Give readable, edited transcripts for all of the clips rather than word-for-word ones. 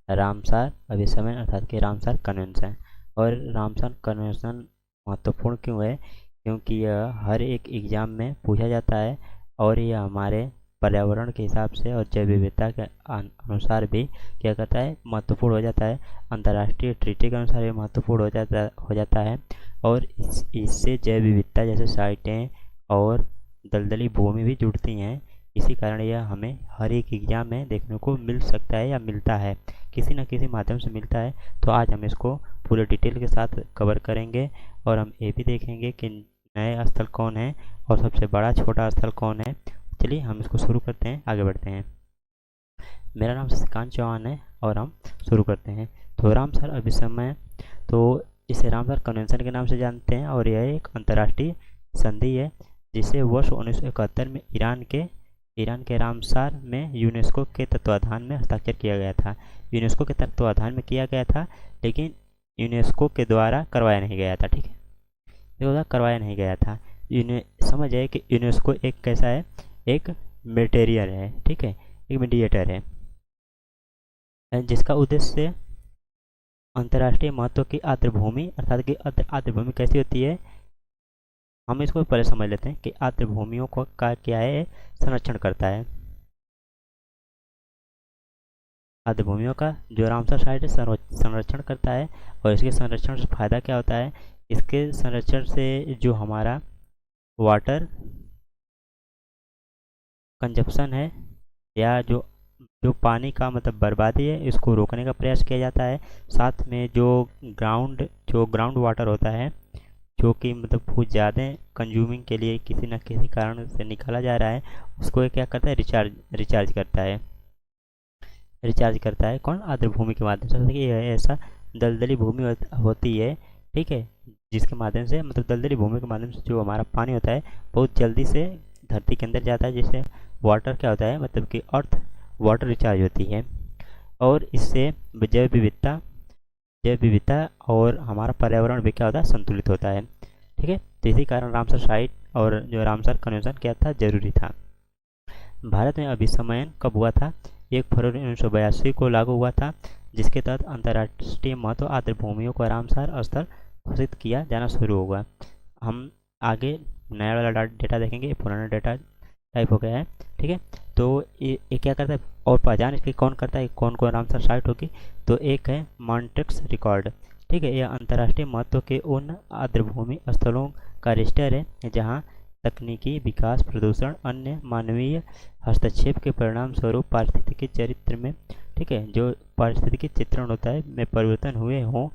Ramsar अभिसमन अर्थात कि Ramsar convention. और रामसार कन्वेंशन महत्वपूर्ण क्यों है? क्योंकि यह हर एक एग्जाम में पूछा जाता है और यह हमारे पर्यावरण के हिसाब से और जैव विविधता के अनुसार भी क्या कहता है, महत्वपूर्ण हो जाता है। अंतर्राष्ट्रीय ट्रीटी के अनुसार ये महत्वपूर्ण हो जाता है। और इससे जैव विविधता जैसे साइटें और दलदली भूमि भी जुड़ती हैं। इसी कारण यह हमें हर एक एग्जाम में देखने को मिल सकता है या मिलता है, किसी न किसी माध्यम से मिलता है। तो आज हम इसको पूरे डिटेल के साथ कवर करेंगे और हम ये भी देखेंगे कि नए स्थल कौन है और सबसे बड़ा छोटा स्थल कौन है। चलिए हम इसको शुरू करते हैं, आगे बढ़ते हैं। मेरा नाम शशिकांत चौहान है और हम शुरू करते हैं। तो रामसर अभिसमय, तो इसे रामसर कन्वेंशन के नाम से जानते हैं और यह एक अंतर्राष्ट्रीय संधि है जिसे वर्ष 1971 में ईरान के रामसार में यूनेस्को के तत्वाधान में हस्ताक्षर किया गया था। यूनेस्को के तत्वाधान में किया गया था, लेकिन यूनेस्को के द्वारा करवाया नहीं गया था। ठीक है, ये करवाया नहीं गया था। समझ आए कि यूनेस्को एक कैसा है, एक मेटेरियल है, ठीक है, एक मीडिएटर है जिसका उद्देश्य अंतर्राष्ट्रीय महत्व की आर्द्रभूमि अर्थात कि आर्द्रभूमि कैसी होती है, हम इसको पहले समझ लेते हैं कि आर्द्रभूमियों को का क्या है, संरक्षण करता है। आर्द्रभूमियों का जो रामसर साइट है संरक्षण करता है। और इसके संरक्षण से फायदा क्या होता है? इसके संरक्षण से जो हमारा वाटर कंजप्शन है या जो जो पानी का मतलब बर्बादी है, इसको रोकने का प्रयास किया जाता है। साथ में जो ग्राउंड वाटर होता है, जो कि मतलब बहुत ज़्यादा कंज्यूमिंग के लिए किसी न किसी कारण से निकाला जा रहा है, उसको ये क्या करता है, रिचार्ज करता है कौन? आर्द्रभूमि के माध्यम से। देखिए यह ऐसा दलदली भूमि होती है, ठीक है, जिसके माध्यम से मतलब दलदली भूमि के माध्यम से जो हमारा पानी होता है बहुत जल्दी से धरती के अंदर जाता है, जिससे वाटर क्या होता है, मतलब कि अर्थ वाटर रिचार्ज होती है। और इससे जैव विविधता जैव विविधता और हमारा पर्यावरण भी क्या होता है, संतुलित होता है। ठीक है, तो इसी कारण रामसर साइट और जो रामसर कन्वेंशन क्या था, जरूरी था। भारत में अभिसमयन कब हुआ था? 1 फरवरी 1982 को लागू हुआ था, जिसके तहत अंतर्राष्ट्रीय महत्व आर्द्र भूमियों को रामसर स्थल घोषित किया जाना शुरू होगा। हम आगे नया वाला डेटा देखेंगे, पुराना डेटा टाइप हो गया है। ठीक है, तो ये क्या करता है और पहचान इसकी कौन करता है, कौन कौन रामसर साइट होगी? तो एक है मॉन्ट्रिक्स रिकॉर्ड। ठीक है, यह अंतर्राष्ट्रीय महत्व के उन आर्द्रभूमि स्थलों का रजिस्टर है जहाँ तकनीकी विकास, प्रदूषण, अन्य मानवीय हस्तक्षेप के परिणाम स्वरूप पारिस्थितिकी चरित्र में, ठीक है, जो पारिस्थितिकी चित्रण होता है में परिवर्तन हुए हों,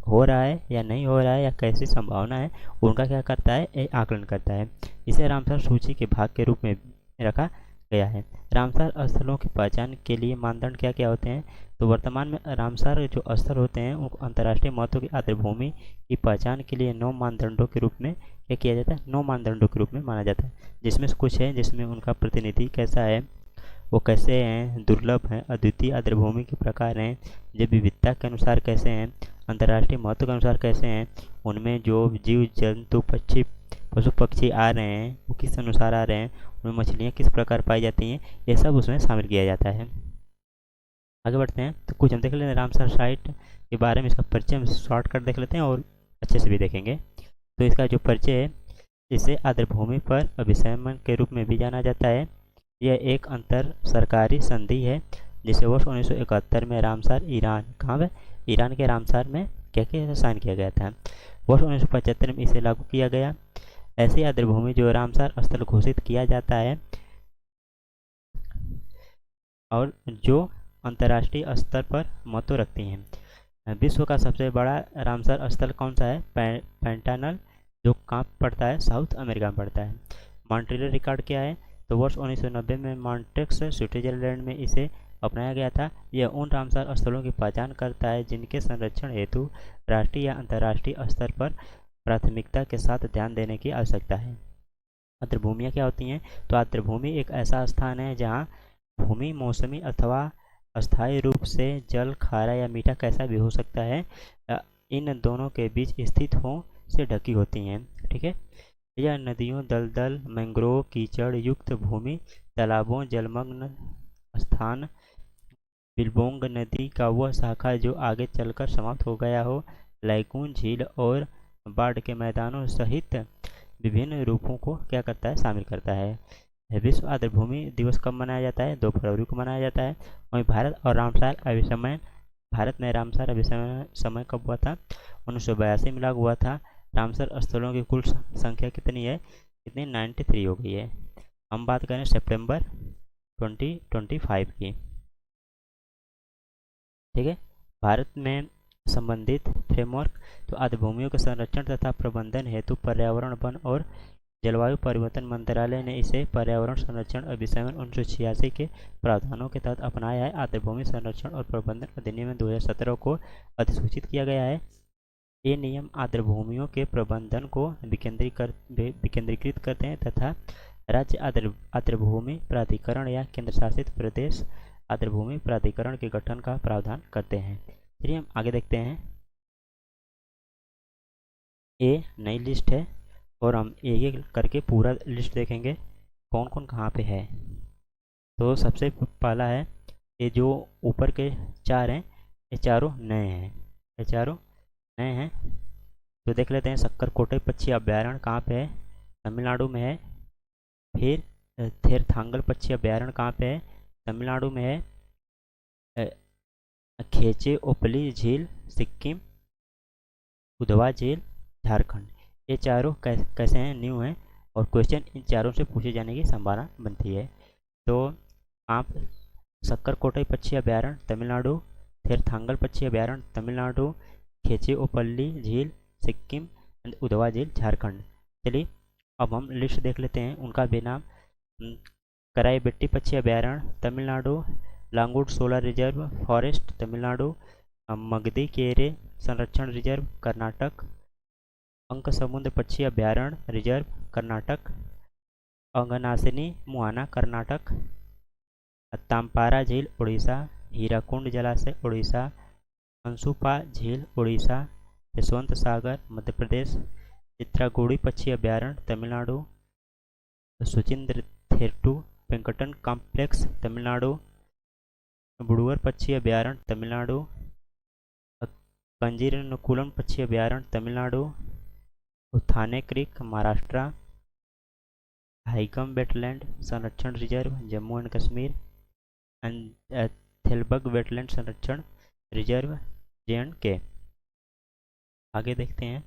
हो रहा है या नहीं हो रहा है या कैसी संभावना है, उनका क्या करता है, ये आकलन करता है। इसे रामसर सूची के भाग के रूप में रखा गया है। रामसर स्थलों की पहचान के लिए मानदंड क्या क्या होते हैं? तो वर्तमान में रामसर जो स्थल होते हैं उनको अंतर्राष्ट्रीय महत्व की आर्द्रभूमि की पहचान के लिए 9 मानदंडों के रूप में क्या किया जाता है, 9 मानदंडों के रूप में माना जाता है। जिसमें से कुछ है जिसमें उनका प्रतिनिधि कैसा है, वो कैसे हैं, दुर्लभ हैं, अद्वितीय आर्द्रभूमि के प्रकार हैं, जैव विविधता के अनुसार कैसे हैं, अंतर्राष्ट्रीय महत्व के अनुसार कैसे हैं, उनमें जो जीव जंतु पशु पक्षी आ रहे हैं वो किस अनुसार आ रहे हैं, उनमें मछलियाँ किस प्रकार पाई जाती हैं, ये सब उसमें शामिल किया जाता है। आगे बढ़ते हैं, तो कुछ हम देख लेते हैं रामसर साइट के बारे में। इसका परिचय हम शॉर्टकट देख लेते हैं और अच्छे से भी देखेंगे। तो इसका जो परिचय है, इसे आर्द्रभूमि पर अभिसमन के रूप में भी जाना जाता है। यह एक अंतर सरकारी संधि है जिसे वर्ष 1971 में रामसर ईरान, कहाँ पे, ईरान के रामसर में क्या क्या साइन किया गया था। वर्ष 1975 में इसे लागू किया गया। ऐसी आर्द्रभूमि जो रामसर स्थल घोषित किया जाता है और जो अंतर्राष्ट्रीय स्तर पर महत्व रखती हैं। विश्व का सबसे बड़ा रामसर स्थल कौन सा है? पेंटानल, जो कहाँ पड़ता है, साउथ अमेरिका में पड़ता है। मॉन्ट्रियल रिकॉर्ड क्या है? तो वर्ष 1990 में मॉन्ट्रिक्स स्विट्जरलैंड में इसे अपनाया गया था। यह उन रामसर स्थलों की पहचान करता है जिनके संरक्षण हेतु राष्ट्रीय या अंतर्राष्ट्रीय स्तर पर प्राथमिकता के साथ ध्यान देने की आवश्यकता है। आर्द्रभूमियाँ क्या होती हैं? तो आर्द्रभूमि एक ऐसा स्थान है जहाँ भूमि मौसमी अथवा अस्थायी रूप से जल, खारा या मीठा कैसा भी हो सकता है, इन दोनों के बीच स्थित हो से ढकी होती हैं। ठीक है, यह नदियों, दलदल, मैंग्रोव, कीचड़ युक्त भूमि, तालाबों, जलमग्न स्थान, बिलबोंग नदी का वह शाखा जो आगे चलकर समाप्त हो गया हो, लैकून झील और बाढ़ के मैदानों सहित विभिन्न रूपों को क्या करता है, शामिल करता है। विश्व आर्द्रभूमि दिवस कब मनाया जाता है? 2 फरवरी को मनाया जाता है। वहीं भारत में रामसार अभिसमय समय कब हुआ था? 1982 में लागू हुआ था। रामसर स्थलों की कुल संख्या कितनी है? कितनी? 93 हो गई है। हम बात करें सितंबर 2025 की। ठीक है। भारत में संबंधित फ्रेमवर्क तो आर्द्रभूमियों के संरक्षण तथा प्रबंधन हेतु पर्यावरण, वन और जलवायु परिवर्तन मंत्रालय ने इसे पर्यावरण संरक्षण अभिसमन 1986 के प्रावधानों के तहत अपनाया है। आर्द्रभूमि संरक्षण और प्रबंधन अधिनियम 2017 को अधिसूचित किया गया है। ये नियम आर्द्रभूमियों के प्रबंधन को विकेंद्रीकृत करते हैं तथा राज्य आर्द्रभूमि प्राधिकरण या केंद्र शासित प्रदेश आर्द्रभूमि प्राधिकरण के गठन का प्रावधान करते हैं। चलिए हम आगे देखते हैं। ये नई लिस्ट है और हम एक एक करके पूरा लिस्ट देखेंगे कौन कौन कहाँ पे है। तो सबसे पहला है, ये जो ऊपर के 4 हैं ये चारों नए हैं, ये चारों नए हैं। तो देख लेते हैं। सक्करकोटे पक्षी अभ्यारण्य कहाँ पे है? तमिलनाडु में है। फिर थेरथांगल पक्षी अभ्यारण्य कहाँ पे है? तमिलनाडु में है। खेचे ओपली झील सिक्किम, उधवा झील झारखंड। ये चारों कैसे हैं? न्यू हैं और क्वेश्चन इन चारों से पूछे जाने की संभावना बनती है। तो आप सक्करकोटे पक्षी अभ्यारण्य तमिलनाडु, थेरथांगल पक्षी अभ्यारण्य तमिलनाडु, खेचे ओपल्ली झील सिक्किम, उधवा झील झारखंड। चलिए अब हम लिस्ट देख लेते हैं उनका भी नाम। कराईबेट्टी पक्षी अभ्यारण्य Tamil Nadu, Longwood solar reserve forest Tamil Nadu, Magadi Kere संरक्षण रिजर्व कर्नाटक, अंकसमुद्र पक्षी अभ्यारण्य रिजर्व कर्नाटक, अंगनासिनी मुहाना कर्नाटक, तामपारा झील उड़ीसा, हीराकुंड जलाशय उड़ीसा, अंशुपा झील उड़ीसा, यशवंत सागर मध्य प्रदेश, चित्रागुड़ी पक्षी अभ्यारण्य तमिलनाडु, सुचिंद्र थेरटू वेंकटन कॉम्प्लेक्स तमिलनाडु, बुड़ुवर पक्षी अभ्यारण्य तमिलनाडु, कंजीरनकुलम पक्षी अभ्यारण्य तमिलनाडु, थाने क्रीक महाराष्ट्र, हाइकम वेटलैंड संरक्षण reserve Jammu and Kashmir, Shallabugh wetland संरक्षण रिजर्व J&K। आगे देखते हैं।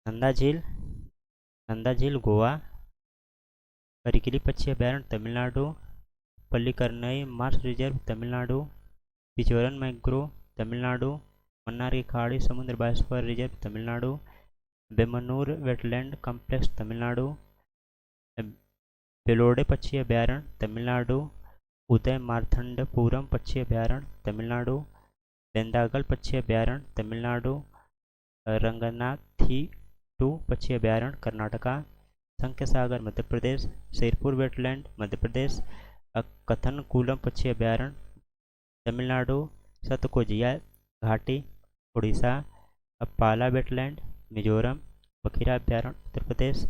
नंदा झील गोवा, करिकिली पक्षी अभ्यारण्य Tamil Nadu, Pallikaranai marsh reserve Tamil Nadu, Pichavaram mangrove Tamil Nadu, Mannar की खाड़ी समुद्र biosphere reserve Tamil Nadu, Vembannur wetland complex Tamil Nadu, Vellode पक्षी अभ्यारण्य तमिलनाडु, उदय मार्तंडपुरम पक्षी अभ्यारण्य तमिलनाडु, बेंदागल पक्षी अभ्यारण्य तमिलनाडु, रंगनाथी टू पक्षी अभ्यारण्य कर्नाटका, संख्य सागर मध्य प्रदेश, शेरपुर वेटलैंड मध्य प्रदेश, कथनकुलम पक्षी अभ्यारण्य तमिलनाडु, सतकोजिया घाटी उड़ीसा, पाला वेटलैंड मिजोरम, बखीरा अभ्यारण्य उत्तर प्रदेश,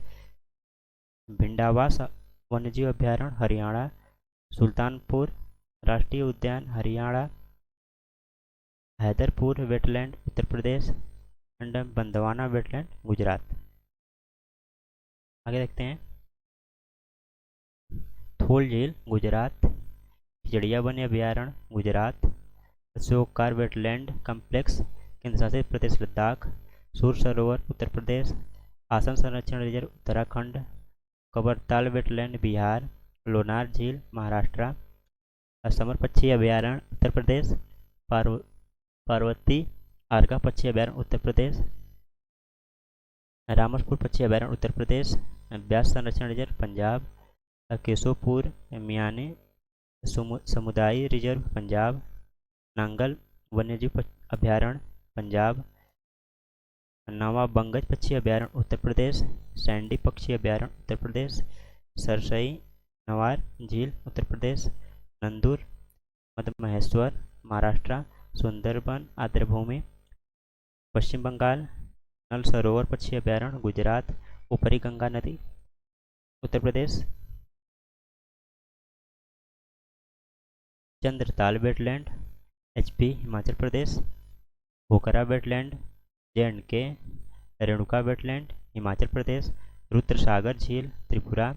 भिंडावास वन्यजीव अभ्यारण्य हरियाणा, सुल्तानपुर राष्ट्रीय उद्यान Haryana, Haiderpur wetland Uttar Pradesh and Bandwana wetland Gujarat. आगे देखते हैं। थोल झील गुजरात, खिजड़िया वन्य अभ्यारण्य गुजरात, अशोकार वेटलैंड कम्प्लेक्स केंद्र शासित प्रदेश लद्दाख, सूर सरोवर उत्तर प्रदेश, आसम संरक्षण रिजर्व उत्तराखंड, कबरताल वेटलैंड बिहार, लोनार झील महाराष्ट्र, असमर पक्षी अभ्यारण्य उत्तर प्रदेश, पार्वती आरगा पक्षी अभ्यारण्य उत्तर प्रदेश, रामसपुर पक्षी अभ्यारण्य उत्तर प्रदेश, ब्यास संरक्षण रिजर्व पंजाब, केशोपुर मियानी समुदाय रिजर्व पंजाब, नांगल वन्यजीव अभ्यारण्य पंजाब, नवा बंगज पक्षी अभ्यारण्य उत्तर प्रदेश, सैंडी पक्षी अभ्यारण्य उत्तर प्रदेश, सरसई नवार झील उत्तर प्रदेश, नंदूर मध्य महेश्वर महाराष्ट्र, सुंदरबन आर्द्रभूमि पश्चिम बंगाल, नल सरोवर पक्षी अभ्यारण्य गुजरात, ऊपरी गंगा नदी Uttar Pradesh, Chandratal wetland HP Himachal Pradesh, Pokhara wetland J&K, Renuka wetland Himachal Pradesh, Rudrasagar झील त्रिपुरा,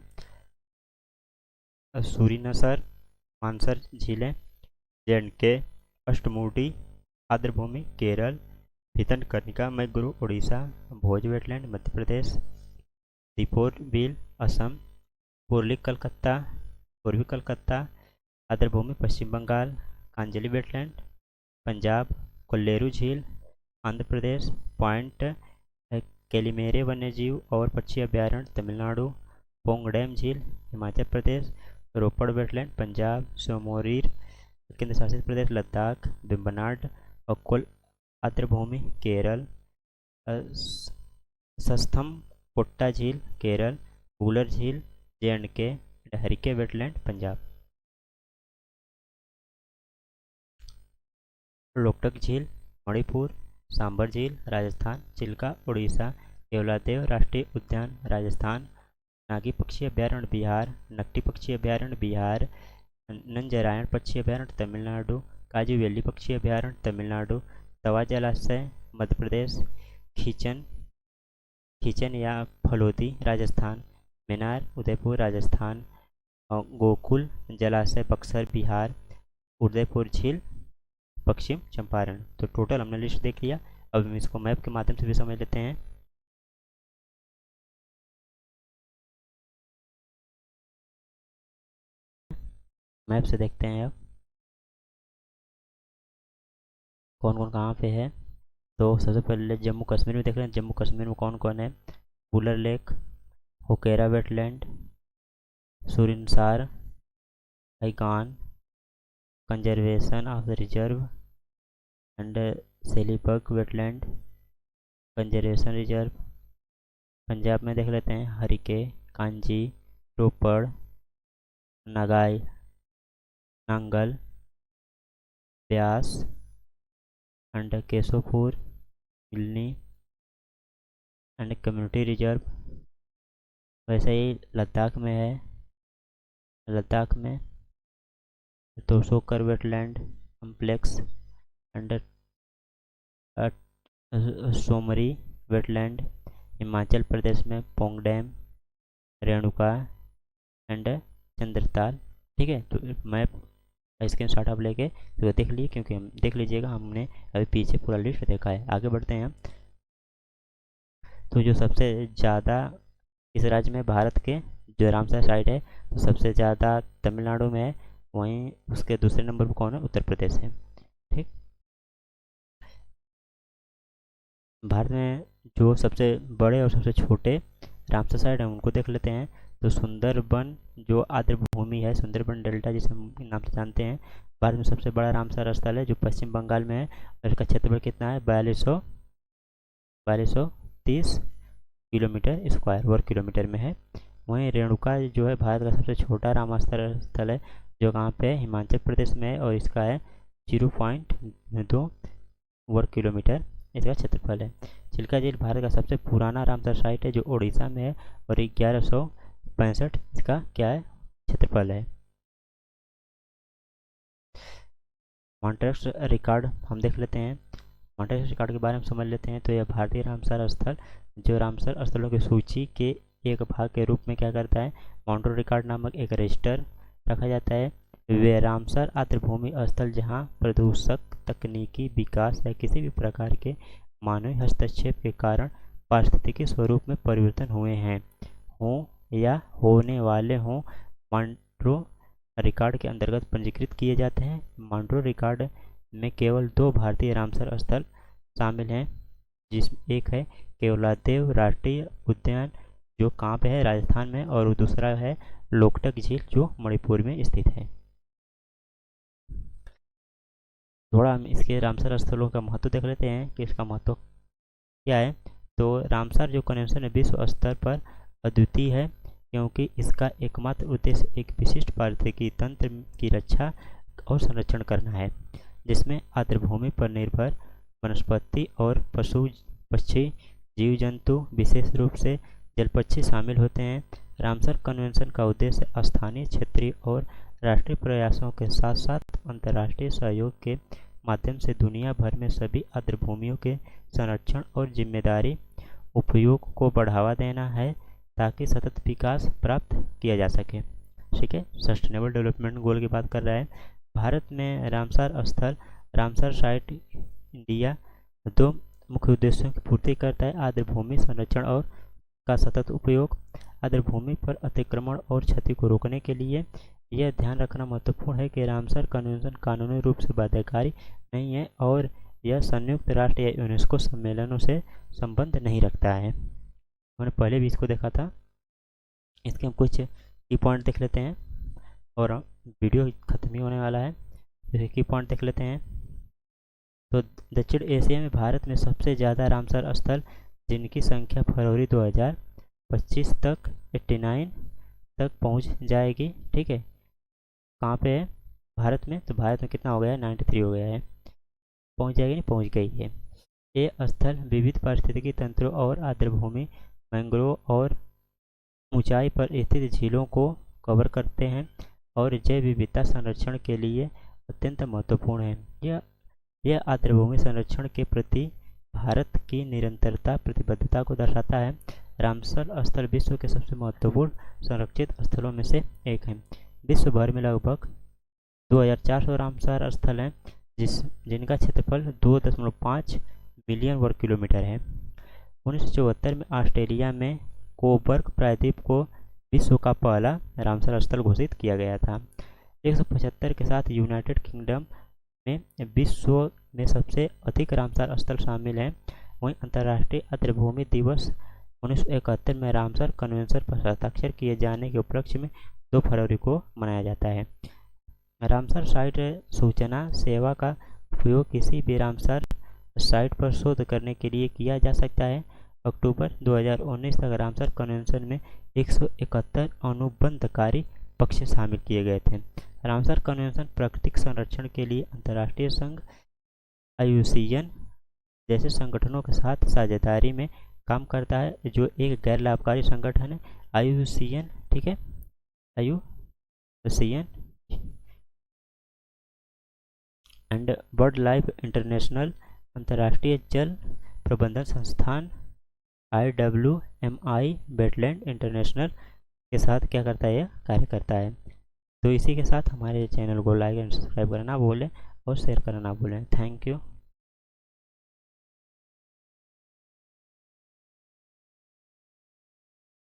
सूरीनसर मानसर झीलें J&K, अष्टमुडी आर्द्रभूमि केरल, भितरकनिका मैग्रो उड़ीसा, भोज वेटलैंड मध्य प्रदेश, दीपोर बिल असम, पूर्वी कलकत्ता आर्द्रभूमि पश्चिम बंगाल, कांजली वेटलैंड पंजाब, कोल्लेरू झील आंध्र प्रदेश, पॉइंट कैलिमेरे वन्यजीव और पक्षी अभ्यारण्य तमिलनाडु, पोंगडैम झील हिमाचल प्रदेश, रोपड़ वेटलैंड पंजाब, सोमोरीर केंद्र शासित प्रदेश लद्दाख, वेम्बनाड और कुल आर्द्रभूमि केरल, सस्थम कोट्टा झील केरल, वूलर झील J&K, हरिके वेटलैंड पंजाब, लोकटक झील मणिपुर, सांबर झील राजस्थान, चिल्का उड़ीसा, केवलादेव राष्ट्रीय उद्यान राजस्थान, नागी पक्षी अभ्यारण्य बिहार, नकटी पक्षी अभ्यारण्य बिहार, नंजरायण पक्षी अभ्यारण्य तमिलनाडु, काजू वैली पक्षी अभ्यारण्य तमिलनाडु, तवा जलाशय मध्य प्रदेश, खींचन खींचन या फलोदी राजस्थान, मेनार उदयपुर राजस्थान, गोकुल जलाशय बक्सर बिहार, उदयपुर झील पश्चिम चंपारण। तो टोटल हमने लिस्ट देख लिया। अब हम इसको मैप के माध्यम से भी समझ लेते हैं। मैप से देखते हैं अब कौन कौन कहाँ पे है। तो सबसे पहले जम्मू कश्मीर में देख रहे हैं, जम्मू कश्मीर में कौन कौन है। Wular lake, Hokera wetland, Surinsar, Hygam conservation of the reserve and Shallabugh wetland conservation reserve. Punjab में देख लेते हैं हरिके, कांजी, रोपड़, नगाई, नांगल, ब्यास एंड केशोपुर, मिलनी एंड कम्युनिटी रिजर्व। वैसे ही लद्दाख में है, लद्दाख में Tsokar wetland complex and Tsomoriri wetland. Himachal Pradesh में पोंगडैम, रेणुका एंड चंद्रताल। ठीक है, तो मैप का स्क्रीनशॉट आप लेके तो देख लीजिए, क्योंकि हम देख लीजिएगा, हमने अभी पीछे पूरा लिस्ट देखा है। आगे बढ़ते हैं। तो जो सबसे ज़्यादा इस राज्य में भारत के जो रामसर साइट है, तो सबसे ज़्यादा तमिलनाडु में है, वहीं उसके दूसरे नंबर पर कौन है, उत्तर प्रदेश है। ठीक, भारत में जो सबसे बड़े और सबसे छोटे रामसर साइट हैं उनको देख लेते हैं। तो सुंदरबन जो आर्द्र भूमि है, सुंदरबन डेल्टा जिसे हम नाम से जानते हैं, भारत में सबसे बड़ा रामसर स्थल है जो पश्चिम बंगाल में है। और इसका क्षेत्रफल कितना है, 4230 किलोमीटर स्क्वायर वर्ग किलोमीटर में है। वहीं रेणुका जो है भारत का सबसे छोटा रामसर स्थल है, जो कहाँ पे है, हिमाचल प्रदेश में है, और इसका है 0.2 वर्ग किलोमीटर इसका क्षेत्रफल है। चिल्का झील भारत का सबसे पुराना रामसर साइट है जो उड़ीसा में है, और 1165 इसका क्या है, क्षेत्रफल है। मॉन्ट्रेक्स रिकॉर्ड हम देख लेते हैं। मॉन्ट्रेक्स रिकॉर्ड के बारे में समझ लेते हैं। तो यह भारतीय रामसर स्थल जो रामसर स्थलों की सूची के एक भाग के रूप में क्या करता है, मॉन्ट्रो रिकॉर्ड नामक एक रजिस्टर रखा जाता है। वे रामसर आर्द्रभूमि स्थल जहां प्रदूषक तकनीकी विकास या किसी भी प्रकार के मानवीय हस्तक्षेप के कारण पारिस्थितिकी स्वरूप में परिवर्तन हुए हैं, हों या होने वाले हों, मॉन्ट्रो रिकॉर्ड के अंतर्गत पंजीकृत किए जाते हैं। मॉन्ट्रो रिकॉर्ड में केवल 2 भारतीय रामसर स्थल शामिल हैं, जिसमें एक है केवलादेव राष्ट्रीय उद्यान जो कहाँ पे है, राजस्थान में, और दूसरा है लोकटक झील जो मणिपुर में स्थित है। थोड़ा हम इसके रामसर स्थलों का महत्व देख लेते हैं कि इसका महत्व क्या है। तो रामसर जो कन्वेंशन है विश्व स्तर पर अद्वितीय है, क्योंकि इसका एकमात्र उद्देश्य एक विशिष्ट पारिस्थितिकी तंत्र की रक्षा और संरक्षण करना है, जिसमें आर्द्रभूमि पर निर्भर वनस्पति और पशु पक्षी जीव जंतु विशेष रूप से जलपक्षी शामिल होते हैं। रामसर कन्वेंशन का उद्देश्य स्थानीय, क्षेत्रीय और राष्ट्रीय प्रयासों के साथ साथ अंतर्राष्ट्रीय सहयोग के माध्यम से दुनिया भर में सभी आर्द्र भूमियों के संरक्षण और जिम्मेदारी उपयोग को बढ़ावा देना है ताकि सतत विकास प्राप्त किया जा सके। ठीक है, सस्टेनेबल डेवलपमेंट गोल की बात कर रहा है। भारत में रामसर स्थल, रामसर साइट इंडिया दो मुख्य उद्देश्यों की पूर्ति करता है: आर्द्र भूमि संरक्षण और का सतत उपयोग। आर्द्र भूमि पर अतिक्रमण और क्षति को रोकने के लिए यह ध्यान रखना महत्वपूर्ण है कि रामसर कन्वेंशन कानूनी रूप से बाध्यकारी नहीं है और यह संयुक्त राष्ट्र या यूनेस्को सम्मेलनों से संबंध नहीं रखता है। हमने पहले भी इसको देखा था। इसके हम कुछ की पॉइंट देख लेते हैं और वीडियो खत्म ही होने वाला है। जैसे की पॉइंट देख लेते हैं तो दक्षिण एशिया में भारत में सबसे ज़्यादा रामसर स्थल, जिनकी संख्या फरवरी 2025 तक 89 तक पहुंच जाएगी। ठीक है, कहाँ पे है? भारत में। तो भारत में कितना हो गया है? 93 हो गया है। पहुंच जाएगी? नहीं, पहुंच गई है। ये स्थल विविध पारिस्थितिकी तंत्रों और आर्द्रभूमि, मैंग्रोव और ऊंचाई पर स्थित झीलों को कवर करते हैं और जैव विविधता संरक्षण के लिए अत्यंत महत्वपूर्ण है। यह आर्द्रभूमि संरक्षण के प्रति भारत की निरंतरता प्रतिबद्धता को दर्शाता है। रामसर स्थल विश्व के सबसे महत्वपूर्ण संरक्षित स्थलों में से एक है। विश्व भर में लगभग 2400 रामसर स्थल हैं, जिनका क्षेत्रफल 2.5 मिलियन वर्ग किलोमीटर है। 1974 में ऑस्ट्रेलिया में कोबर्ग प्रायद्वीप को विश्व का पहला रामसर स्थल घोषित किया गया था। 175 के साथ यूनाइटेड किंगडम में विश्व में सबसे अधिक रामसर स्थल शामिल हैं। वहीं अंतर्राष्ट्रीय आर्द्रभूमि दिवस 1971 में रामसर कन्वेंशन पर हस्ताक्षर किए जाने के उपलक्ष्य में 2 फरवरी को मनाया जाता है। रामसर साइट सूचना सेवा का उपयोग किसी भी रामसर साइट पर शोध करने के लिए किया जा सकता है। अक्टूबर 2019 तक रामसर कन्वेंशन में 171 अनुबंधकारी पक्ष शामिल किए गए थे। रामसर कन्वेंशन प्राकृतिक संरक्षण के लिए अंतर्राष्ट्रीय संघ IUCN जैसे संगठनों के साथ साझेदारी में काम करता है, जो एक गैर लाभकारी संगठन है। IUCN, ठीक है, IUCN and bird life international, अंतर्राष्ट्रीय जल प्रबंधन संस्थान IWMI, वेटलैंड इंटरनेशनल के साथ क्या करता है? यह कार्य करता है। तो इसी के साथ हमारे चैनल को लाइक एंड सब्सक्राइब करना ना भूलें और शेयर करना ना भूलें। Thank you.